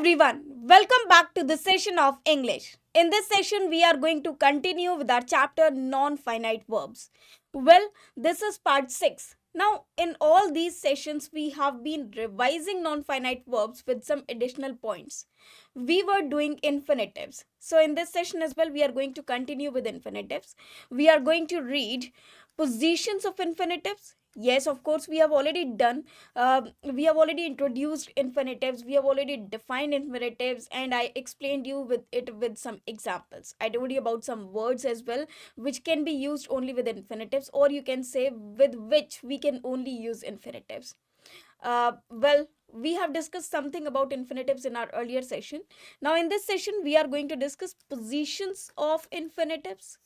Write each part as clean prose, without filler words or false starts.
everyone, welcome back to this session of English. In this session, we are going to continue with our chapter Non-Finite Verbs. Well, this is part 6. Now, in all these sessions, we have been revising non-finite verbs with some additional points. We were doing infinitives. So, in this session as well, we are going to continue with infinitives. We are going to read positions of infinitives. Yes, of course, we have already done we have already introduced infinitives, we have already defined infinitives, and I explained you with it with some examples. I told you about some words as well which can be used only with infinitives, or you can say with which we can only use infinitives. Well, we have discussed something about infinitives in our earlier session. Now in this session we are going to discuss positions of infinitives,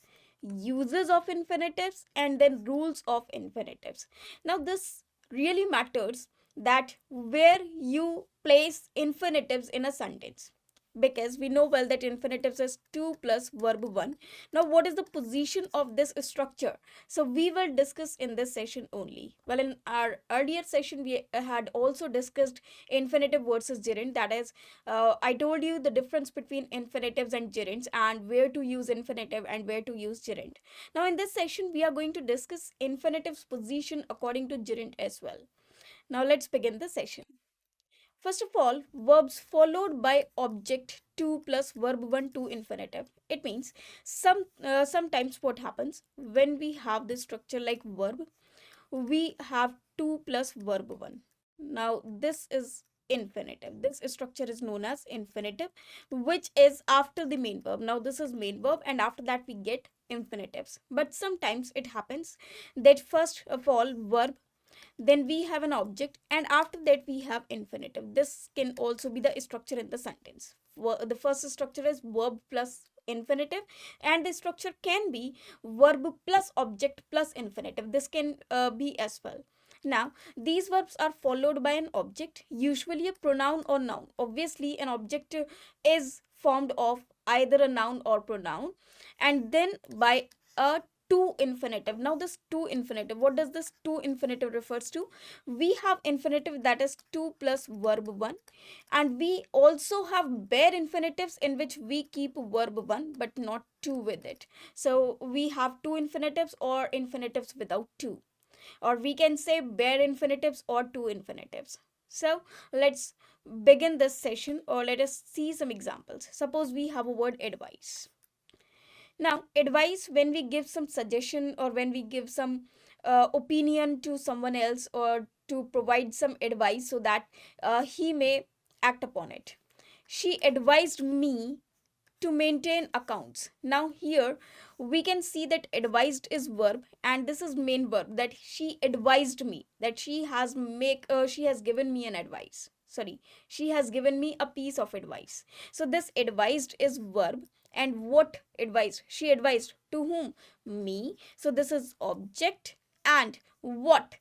uses of infinitives, and then rules of infinitives. Now this really matters, that where you place infinitives in a sentence, because we know well that infinitives is 2 plus verb 1. Now what is the position of this structure? So we will discuss in this session only. Well, in our earlier session we had also discussed infinitive versus gerund. That is, I told you the difference between infinitives and gerunds, and where to use infinitive and where to use gerund. Now in this session we are going to discuss infinitive's position according to gerund as well. Now let's begin the session. First of all, verbs followed by object 2 plus verb 1 to infinitive. It means sometimes what happens when we have this structure like verb, we have 2 plus verb 1. Now this is infinitive. This structure is known as infinitive, which is after the main verb. Now this is main verb, and after that we get infinitives. But sometimes it happens that first of all verb, then we have an object, and after that we have infinitive. This can also be the structure in the sentence. The first structure is verb plus infinitive, and the structure can be verb plus object plus infinitive. This can be as well. Now these verbs are followed by an object, usually a pronoun or noun. Obviously an object is formed of either a noun or pronoun, and then by a to infinitive. Now this to infinitive, what does this to infinitive refers to? We have infinitive that is 2 plus verb 1, and we also have bare infinitives in which we keep verb 1 but not 2 with it. So we have two infinitives or infinitives without 2, or we can say bare infinitives or two infinitives. So let's begin this session, or let us see some examples. Suppose we have a word advice. Now advice, when we give some suggestion or when we give some opinion to someone else, or to provide some advice so that he may act upon it. She advised me to maintain accounts. Now here we can see that advised is verb, and this is main verb, that she advised me, that she has given me an advice. Sorry, she has given me a piece of advice. So this advised is verb, and what advised? She advised to whom? Me. So this is object, and what?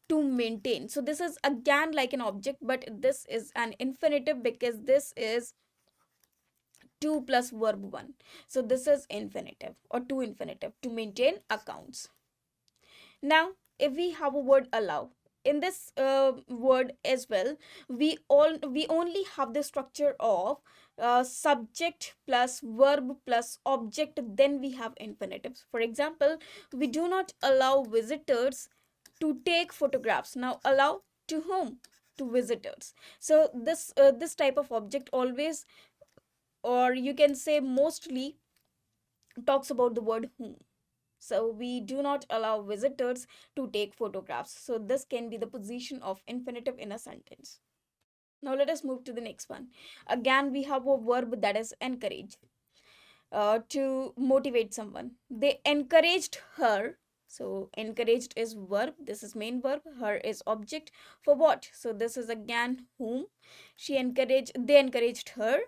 To maintain. So this is again like an object, but this is an infinitive because this is 2 plus verb 1. So this is infinitive or to infinitive, to maintain accounts. Now if we have a word allow, in this word as well, we only have the structure of subject plus verb plus object, then we have infinitives. For example, we do not allow visitors to take photographs. Now allow to whom? To visitors. So this type of object always, or you can say mostly, talks about the word whom. So we do not allow visitors to take photographs. So this can be the position of infinitive in a sentence. Now let us move to the next one. Again we have a verb that is encourage, to motivate someone. They encouraged her. So encouraged is verb, this is main verb, her is object. For what? So this is again whom. They encouraged her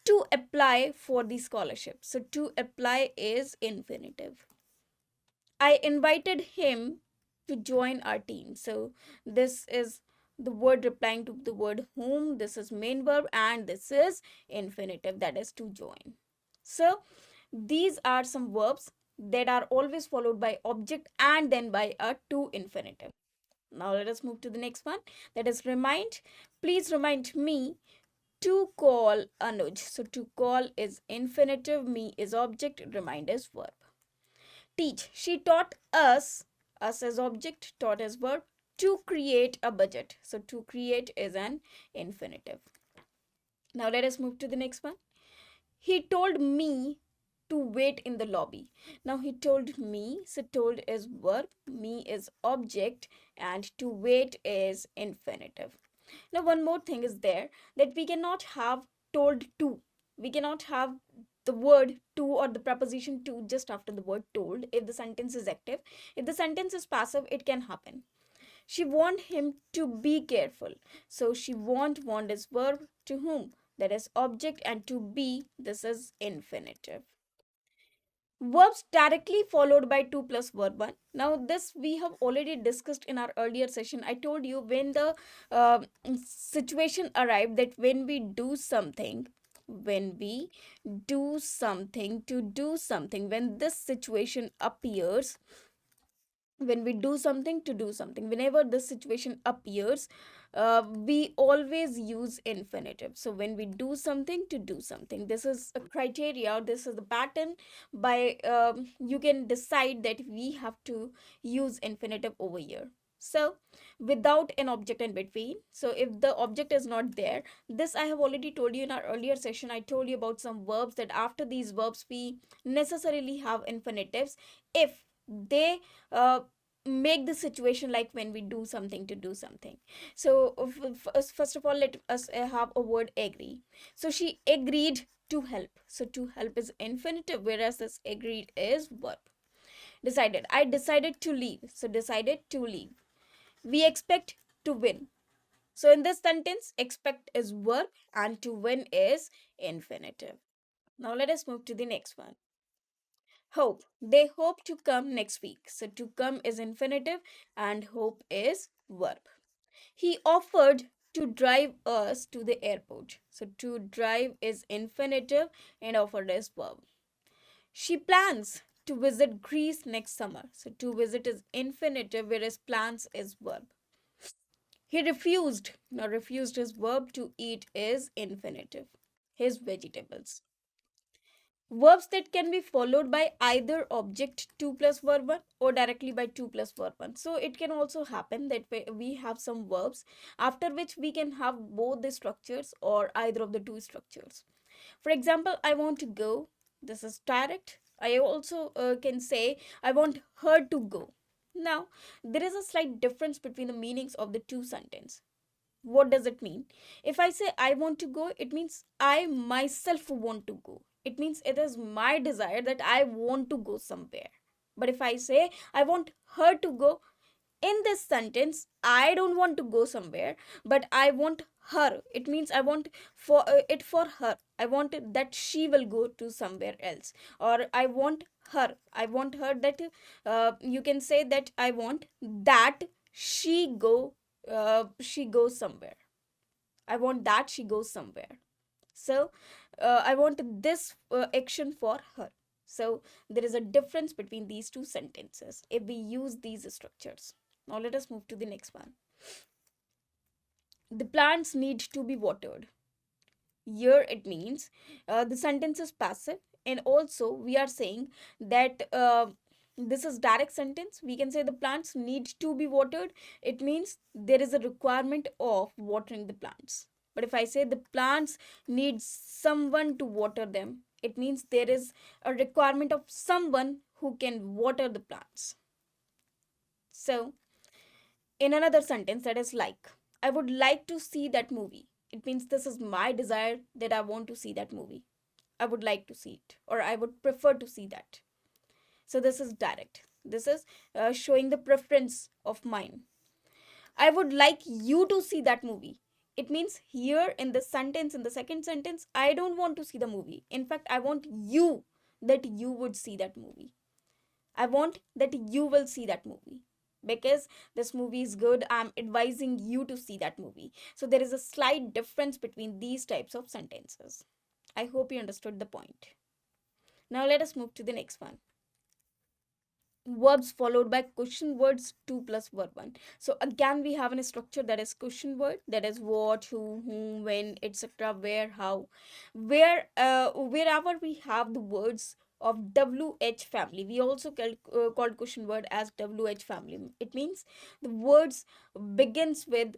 to apply for the scholarship. So to apply is infinitive. I invited him to join our team. So this is the word replying to the word whom. This is main verb, and this is infinitive, that is to join. So these are some verbs that are always followed by object and then by a to infinitive. Now let us move to the next one, that is remind. Please remind me To call Anuj. So to call is infinitive, me is object, remind is verb. Teach. She taught us as object, taught as verb. To create a budget. So to create is an infinitive. Now let us move to the next one. He told me to wait in the lobby. Now he told me, so told is verb, me is object, and to wait is infinitive. Now one more thing is there, that we cannot have told to. We cannot have the word to or the preposition to just after the word told if the sentence is active. If the sentence is passive, it can happen. She warned him to be careful. So she want is verb, to whom, that is object, and to be, this is infinitive. Verbs directly followed by 2 plus verb 1. Now this we have already discussed in our earlier session. I told you when the uh, situation arrived, that when we do something, when we do something, to do something, when this situation appears, when we do something, to do something, whenever this situation appears, we always use infinitive. So when we do something, to do something, this is a criteria, this is the pattern by you can decide that we have to use infinitive over here. So without an object in between, so if the object is not there, this I have already told you in our earlier session. I told you about some verbs, that after these verbs we necessarily have infinitives if they uh, make the situation like when we do something, to do something. So first of all, let us have a word agree. So she agreed to help. So to help is infinitive, whereas this agreed is verb. Decided. I decided to leave. So decided to leave. We expect to win. So in this sentence, expect is verb and to win is infinitive. Now let us move to the next one. Hope. They hope to come next week. So to come is infinitive and hope is verb. He offered to drive us to the airport. So to drive is infinitive and offered is verb. She plans to visit Greece next summer. So to visit is infinitive, whereas plans is verb. He refused. Now refused is verb, to eat is infinitive. His vegetables. Verbs that can be followed by either object 2 plus verb 1 or directly by 2 plus verb 1. So it can also happen that we have some verbs after which we can have both the structures or either of the two structures. For example, I want to go. This is direct. I also can say I want her to go. Now, there is a slight difference between the meanings of the two sentences. What does it mean? If I say I want to go, it means I myself want to go. It means it is my desire that I want to go somewhere. But if I say I want her to go, in this sentence I don't want to go somewhere, but I want her. It means I want for it for her. I want that she will go to somewhere else, or I want her. I want her that you can say that I want that she goes somewhere. I want that she goes somewhere. So I want this action for her. So there is a difference between these two sentences if we use these structures. Now let us move to the next one. The plants need to be watered. Here it means the sentence is passive, and also we are saying that this is direct sentence. We can say the plants need to be watered. It means there is a requirement of watering the plants. But if I say the plants need someone to water them, it means there is a requirement of someone who can water the plants. So in another sentence, that is like, I would like to see that movie. It means this is my desire that I want to see that movie. I would like to see it, or I would prefer to see that. So this is direct. This is showing the preference of mine. I would like you to see that movie. It means here in this sentence, in the second sentence, I don't want to see the movie. In fact, I want you, that you would see that movie. I want that you will see that movie because this movie is good. I'm advising you to see that movie. So there is a slight difference between these types of sentences. I hope you understood the point. Now let us move to the next one. verbs followed by question words 2 plus verb 1. So again we have a structure that is question word, that is what, who, whom, when, etc., where, how. Wherever we have the words of wh family, we also called question word as wh family. It means the words begins with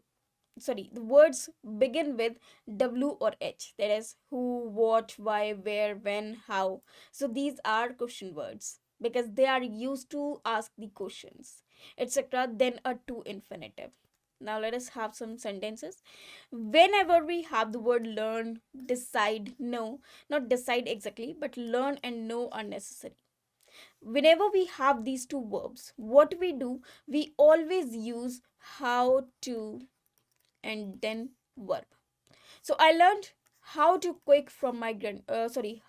the words begin with w or h, that is who, what, why, where, when, how. So these are question words because they are used to ask the questions, etc. Then a to infinitive. Now let us have some sentences. Whenever we have the word learn, decide, know, not decide exactly, but learn and know are necessary. Whenever we have these two verbs, what we do, we always use how to and then verb. So I learned how to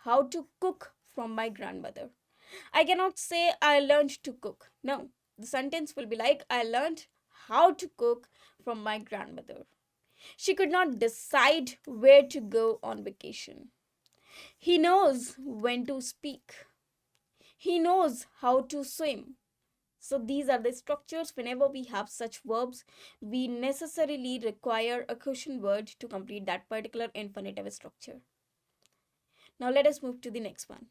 how to cook from my grandmother. I cannot say I learned to cook. No, the sentence will be like I learned how to cook from my grandmother. She could not decide where to go on vacation. He knows when to speak. He knows how to swim. So these are the structures. Whenever we have such verbs, we necessarily require a question word to complete that particular infinitive structure. Now let us move to the next one.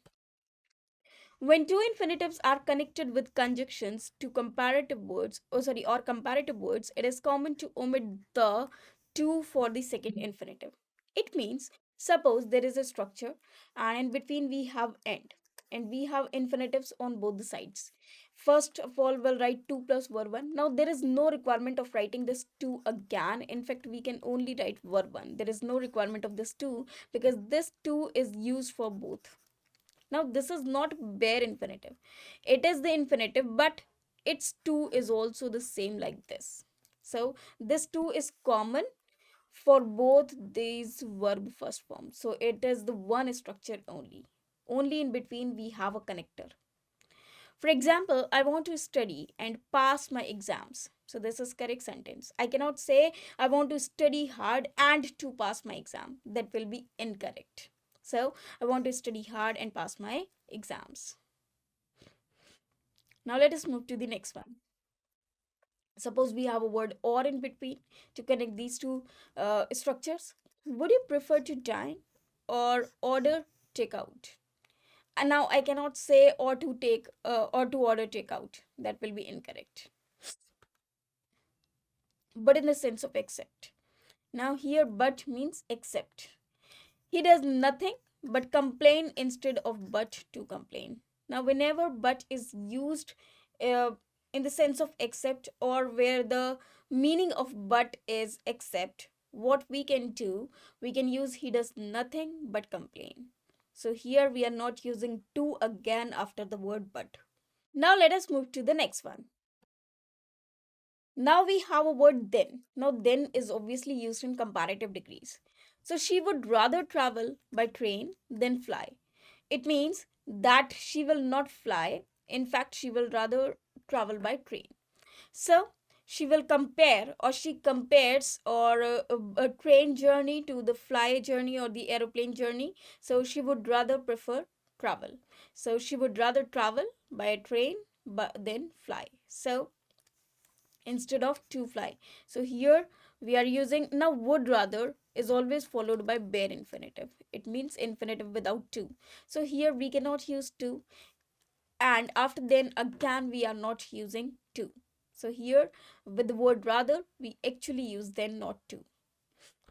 When two infinitives are connected with conjunctions to comparative words, it is common to omit the to for the second infinitive. It means, suppose there is a structure and in between we have and we have infinitives on both the sides. First of all, we'll write 2 plus verb 1. Now, there is no requirement of writing this 2 again. In fact, we can only write verb 1. There is no requirement of this 2 because this 2 is used for both. Now, this is not bare infinitive. It is the infinitive, but its 2 is also the same like this. So, this 2 is common for both these verb first forms. So, it is the one structure only. Only in between we have a connector. For example, I want to study and pass my exams. So this is correct sentence. I cannot say I want to study hard and to pass my exam. That will be incorrect. So I want to study hard and pass my exams. Now let us move to the next one. Suppose we have a word or in between to connect these two structures. Would you prefer to dine or order takeout? And now I cannot say or to order takeout. That will be incorrect. But in the sense of accept. Now here but means accept. He does nothing but complain instead of but to complain. Now whenever but is used uh, in the sense of accept or where the meaning of but is accept, what we can do, we can use he does nothing but complain. So here we are not using to again after the word but. Now let us move to the next one. Now we have a word then. Now then is obviously used in comparative degrees. So she would rather travel by train than fly. It means that she will not fly. In fact, she will rather travel by train. So she will compare or she compares or a train journey to the fly journey or the aeroplane journey. So she would rather prefer travel. So she would rather travel by a train but then fly. So instead of to fly. So here we are using now would rather is always followed by bare infinitive. It means infinitive without to. So here we cannot use to and after then again we are not using to. So here with the word rather we actually use then not to.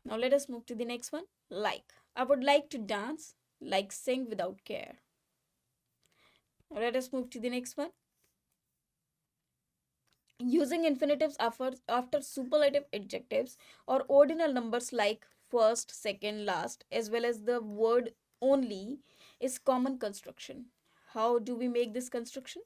Now let us move to the next one. Like. I would like to dance, like sing without care. Now let us move to the next one. Using infinitives after superlative adjectives or ordinal numbers like first, second, last, as well as the word only is common construction. How do we make this construction?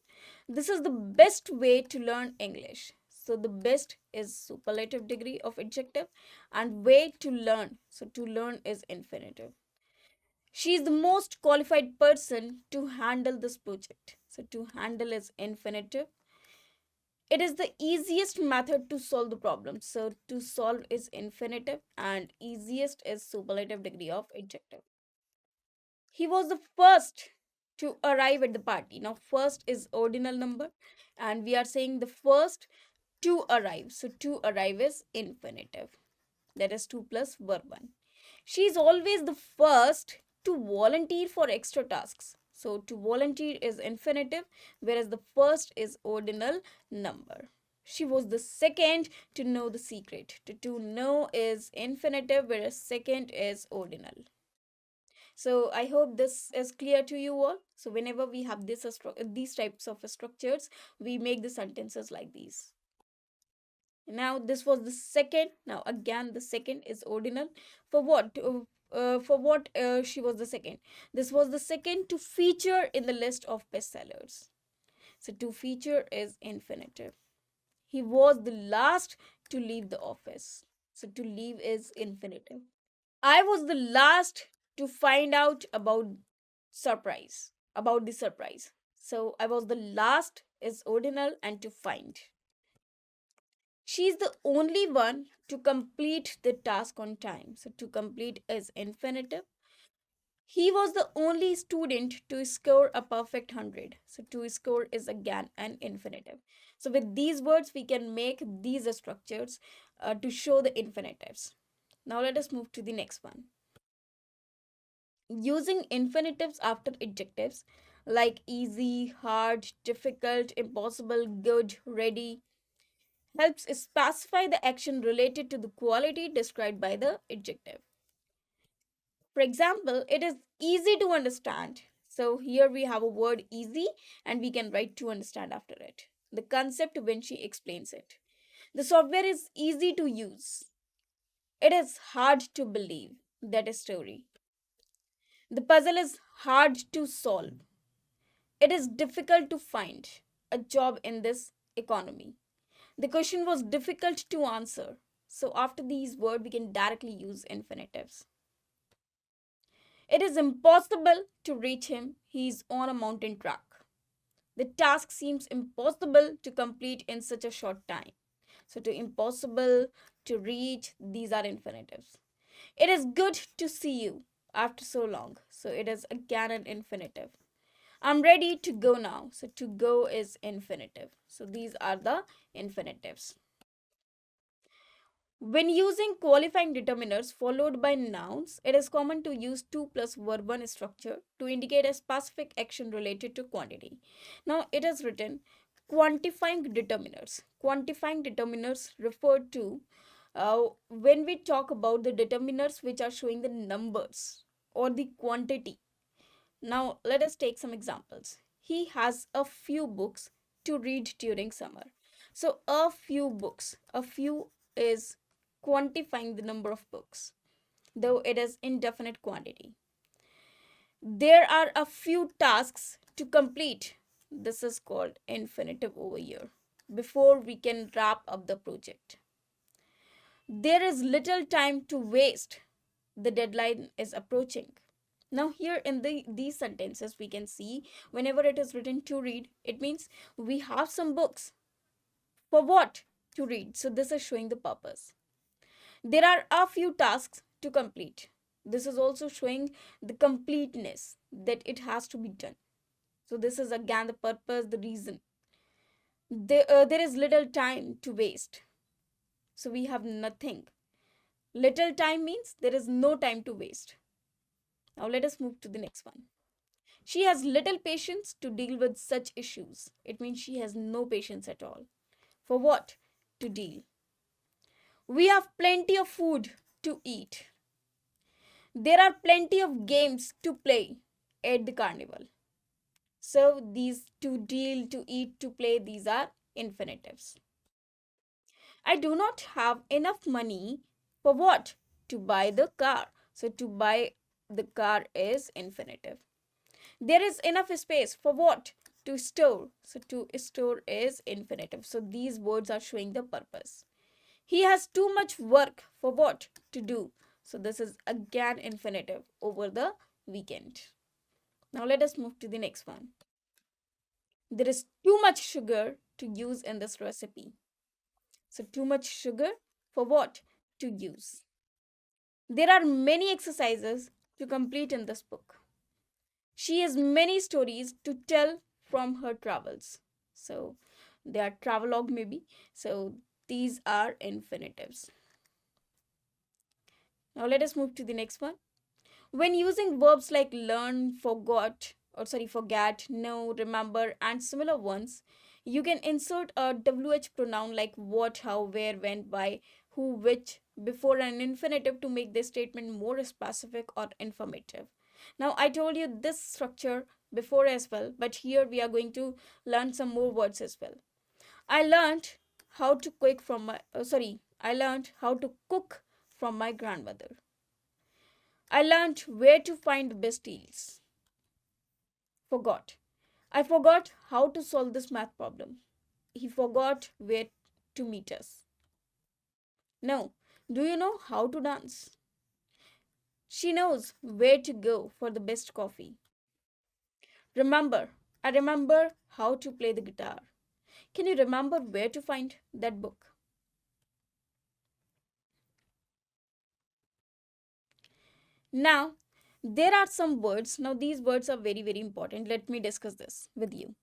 This is the best way to learn English. So the best is superlative degree of adjective and way to learn. So to learn is infinitive. She is the most qualified person to handle this project. So to handle is infinitive. It is the easiest method to solve the problem. So to solve is infinitive and easiest is superlative degree of adjective. He was the first. to arrive at the party. Now, first is ordinal number, and we are saying the first to arrive. So, to arrive is infinitive. That is 2 plus verb 1. She is always the first to volunteer for extra tasks. So, to volunteer is infinitive, whereas the first is ordinal number. She was the second to know the secret. To know is infinitive, whereas second is ordinal. So I hope this is clear to you all. So whenever we have these types of structures, we make the sentences like these. Now this was the second. Now again, the second is ordinal. For what? She was the second. This was the second to feature in the list of bestsellers. So to feature is infinitive. He was the last to leave the office. So to leave is infinitive. I was the last to find out about the surprise. So I was the last is ordinal and to find. She's the only one to complete the task on time. So to complete is infinitive. He was the only student to score a perfect 100. So to score is again an infinitive. So with these words, we can make these structures to show the infinitives. Now let us move to the next one. Using infinitives after adjectives like easy, hard, difficult, impossible, good, ready helps specify the action related to the quality described by the adjective. For example, it is easy to understand. So here we have a word easy and we can write to understand after it. The concept when she explains it. The software is easy to use. It is hard to believe. That is story. The puzzle is hard to solve. It is difficult to find a job in this economy. The question was difficult to answer. So after these words, we can directly use infinitives. It is impossible to reach him. He is on a mountain track. The task seems impossible to complete in such a short time. So to impossible, to reach, these are infinitives. It is good to see you after so long. So it is again an infinitive. I'm ready to go now. So to go is infinitive. So these are the infinitives. When using qualifying determiners followed by nouns, it is common to use 2 plus verb 1 structure to indicate a specific action related to quantity. Now it is written quantifying determiners. Quantifying determiners refer to when we talk about the determiners which are showing the numbers or the quantity. Now, let us take some examples. He has a few books to read during summer. So, a few books. A few is quantifying the number of books, though it is indefinite quantity. There are a few tasks to complete. This is called infinitive over here. Before we can wrap up the project. There is little time to waste. The deadline is approaching. Now here in these sentences we can see whenever it is written to read, it means we have some books. For what? To read. So this is showing the purpose. There are a few tasks to complete. This is also showing the completeness that it has to be done. So this is again the purpose, the reason. There is little time to waste. So we have nothing. Little time means there is no time to waste. Now let us move to the next one. She has little patience to deal with such issues. It means she has no patience at all. For what? To deal. We have plenty of food to eat. There are plenty of games to play at the carnival. So these to deal, to eat, to play, these are infinitives. I do not have enough money for what? To buy the car. So to buy the car is infinitive. There is enough space for what? To store. So to store is infinitive. So these words are showing the purpose. He has too much work for what? To do. So this is again infinitive over the weekend. Now let us move to the next one. There is too much sugar to use in this recipe. So too much sugar for what? To use. There are many exercises to complete in this book. She has many stories to tell from her travels. So they are travelogue maybe. So these are infinitives. Now let us move to the next one. When using verbs like learn, forget, know, remember, and similar ones, you can insert a WH pronoun like what, how, where, when, why, who, which before an infinitive to make the statement more specific or informative. Now, I told you this structure before as well, but here we are going to learn some more words as well. I learned how to I learned how to cook from my grandmother. I learned where to find the best deals. Forgot. I forgot how to solve this math problem. He forgot where to meet us. No. Do you know how to dance? She knows where to go for the best coffee. Remember. I remember how to play the guitar. Can you remember where to find that book? Now, there are some words. Now, these words are very, very important. Let me discuss this with you.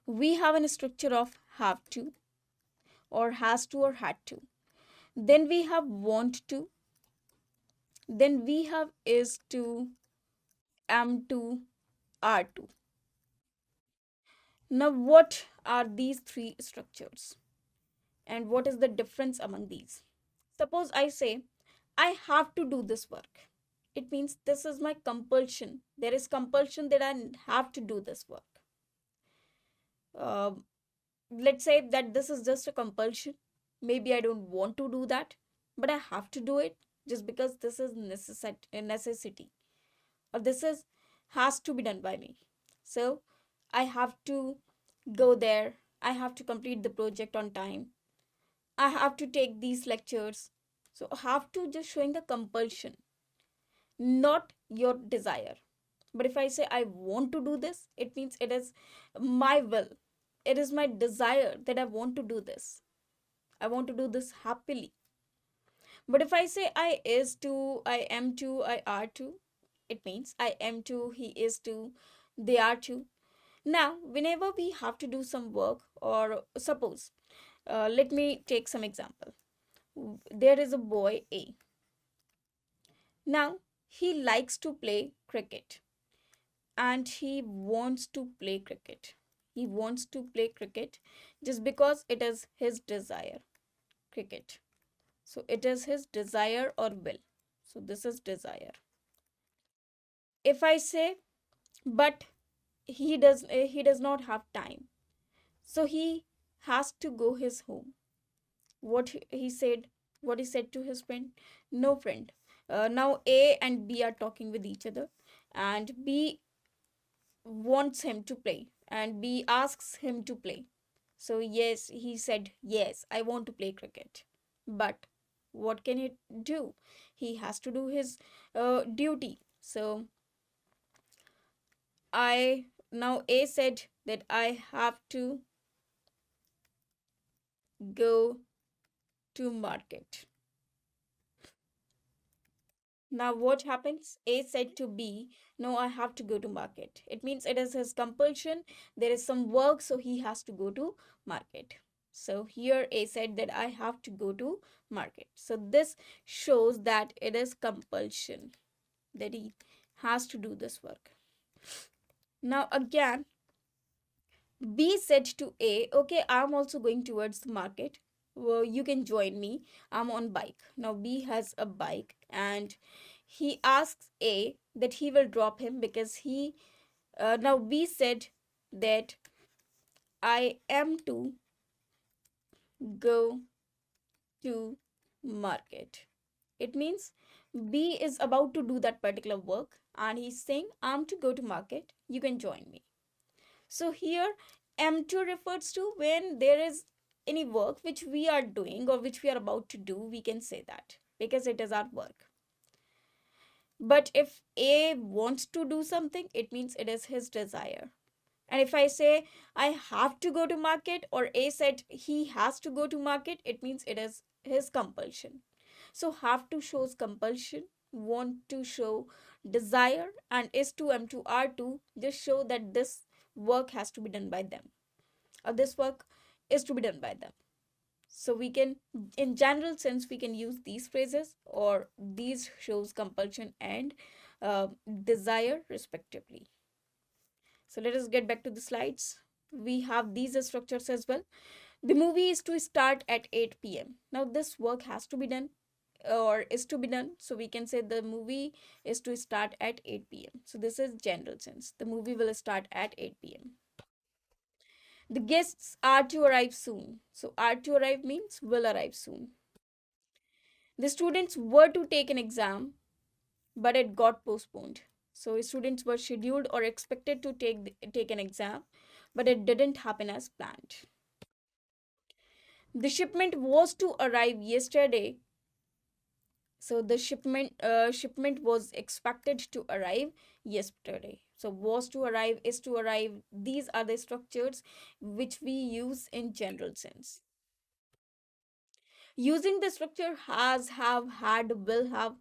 We have a structure of have to, or has to, or had to. Then we have want to. Then we have is to, am to, are to. Now, what are these three structures? And what is the difference among these? Suppose I say, I have to do this work. It means this is my compulsion. There is compulsion that I have to do this work. Uh, let's say that this is just a compulsion. Maybe I don't want to do that, but I have to do it just because this is necessity, or this is has to be done by me. So I have to go there. I have to complete the project on time. I have to take these lectures. So have to just showing the compulsion, not your desire. But if I say I want to do this, it means it is my will. It is my desire that I want to do this. I want to do this happily. But if I say I is to, I am to, I are to, it means I am to, he is to, they are to. Now, whenever we have to do some work, or suppose, let me take some example. There is a boy A. Now, he likes to play cricket and he wants to play cricket. He wants to play cricket just because it is his desire. Cricket. So it is his desire or will. So this is desire. If I say, but he does not have time, so he has to go his home. What he said to his friend? No friend. Now A and B are talking with each other, and B wants him to play, and B asks him to play. So yes, he said, yes, I want to play cricket. But what can he do? He has to do his duty. So I now A said that I have to go to market. Now what happens? A said to B, no, I have to go to market. It means it is his compulsion. There is some work, so he has to go to market. So here A said that I have to go to market. So this shows that it is compulsion, that he has to do this work. Now again, B said to A, okay, I'm also going towards the market. Well, you can join me. I'm on bike. Now B has a bike and he asks A that he will drop him because now B said that I am to go to market. It means B is about to do that particular work and he's saying, I'm to go to market. You can join me. So here M2 refers to when there is any work which we are doing or which we are about to do, we can say that because it is our work. But if A wants to do something, it means it is his desire. And if I say I have to go to market, or A said he has to go to market, it means it is his compulsion. So have to shows compulsion, want to show desire, and is to, am to, are to just show that this work has to be done by them, or this work is to be done by them. So we can, in general sense, we can use these phrases, or these shows compulsion and uh, desire respectively. So let us get back to the slides. We have these structures as well. The movie is to start at 8 p.m. Now this work has to be done, or is to be done, so we can say the movie is to start at 8 p.m. So this is general sense, the movie will start at 8 p.m. The guests are to arrive soon, so are to arrive means will arrive soon. The students were to take an exam, but it got postponed. So students were scheduled or expected to take an exam, but it didn't happen as planned. The shipment was to arrive yesterday. So the shipment was expected to arrive yesterday. So was to arrive, is to arrive. These are the structures which we use in general sense. Using the structure has, have, had, will have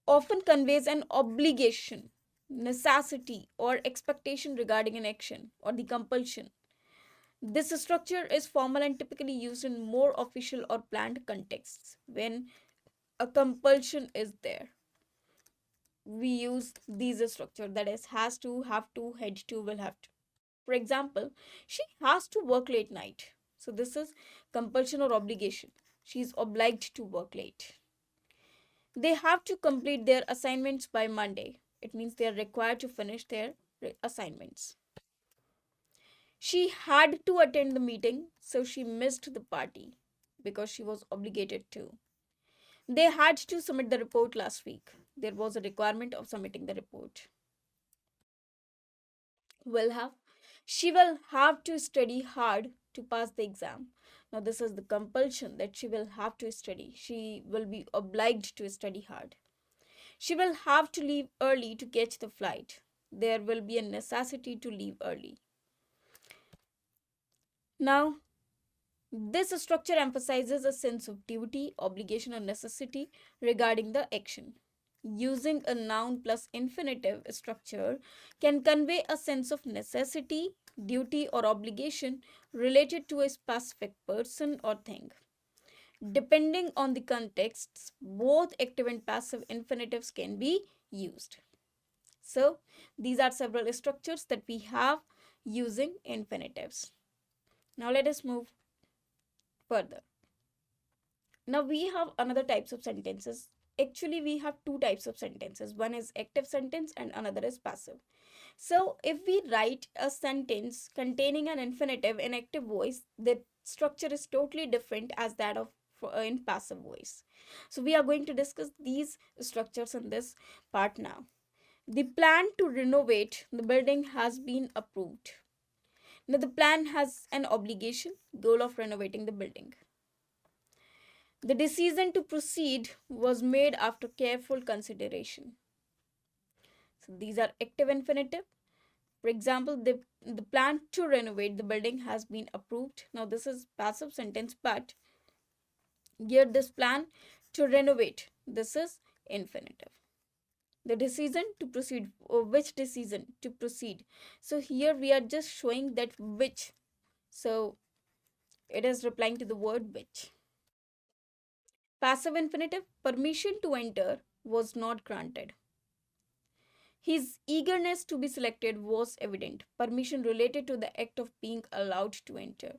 often conveys an obligation, necessity, or expectation regarding an action or the compulsion. This structure is formal and typically used in more official or planned contexts when a compulsion is there. We use these structure, that is has to, have to, had to, will have to. For example, she has to work late night. So this is compulsion or obligation. She is obliged to work late. They have to complete their assignments by Monday. It means they are required to finish their assignments. She had to attend the meeting, so she missed the party because she was obligated to. They had to submit the report last week. There was a requirement of submitting the report. Will have. She will have to study hard to pass the exam. Now, this is the compulsion that she will have to study. She will be obliged to study hard. She will have to leave early to catch the flight. There will be a necessity to leave early. Now, this structure emphasizes a sense of duty, obligation, or necessity regarding the action. Using a noun plus infinitive structure can convey a sense of necessity, duty, or obligation related to a specific person or thing. Depending on the contexts, both active and passive infinitives can be used. So, these are several structures that we have using infinitives. Now, let us move further. Now we have another types of sentences. Actually, we have two types of sentences. One is active sentence and another is passive. So if we write a sentence containing an infinitive in active voice, the structure is totally different as that of in passive voice. So we are going to discuss these structures in this part now. The plan to renovate the building has been approved. Now the plan has an obligation, goal of renovating the building. The decision to proceed was made after careful consideration. So these are active infinitive. For example, the plan to renovate the building has been approved. Now this is passive sentence, but here this plan to renovate, this is infinitive. The decision to proceed, or which decision to proceed. So here we are just showing that which. So it is replying to the word which. Passive infinitive, permission to enter was not granted. His eagerness to be selected was evident. Permission related to the act of being allowed to enter.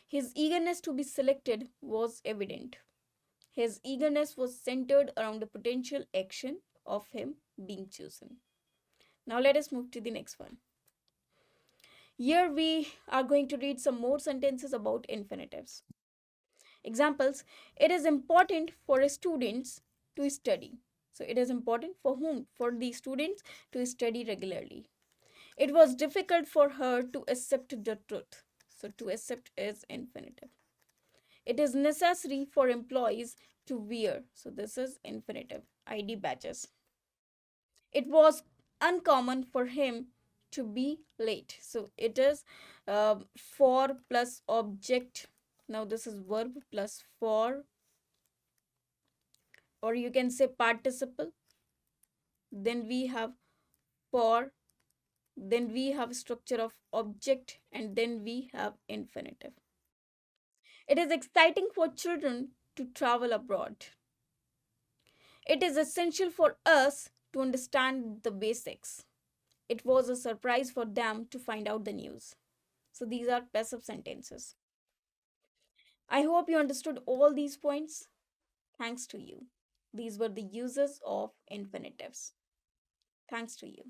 His eagerness to be selected was evident. His eagerness was centered around the potential action of him being chosen. Now let us move to the next one. Here we are going to read some more sentences about infinitives. Examples: it is important for students to study. So it is important for whom? For the students to study regularly. It was difficult for her to accept the truth. So to accept is infinitive. It is necessary for employees to wear. So this is infinitive. ID badges. It was uncommon for him to be late. So it is for plus object. Now this is verb plus for, or you can say participle. then we have for, then we have structure of object, and then we have infinitive. It is exciting for children to travel abroad. It is essential for us to understand the basics. It was a surprise for them to find out the news. So these are passive sentences. I hope you understood all these points. Thanks to you. These were the uses of infinitives. Thanks to you.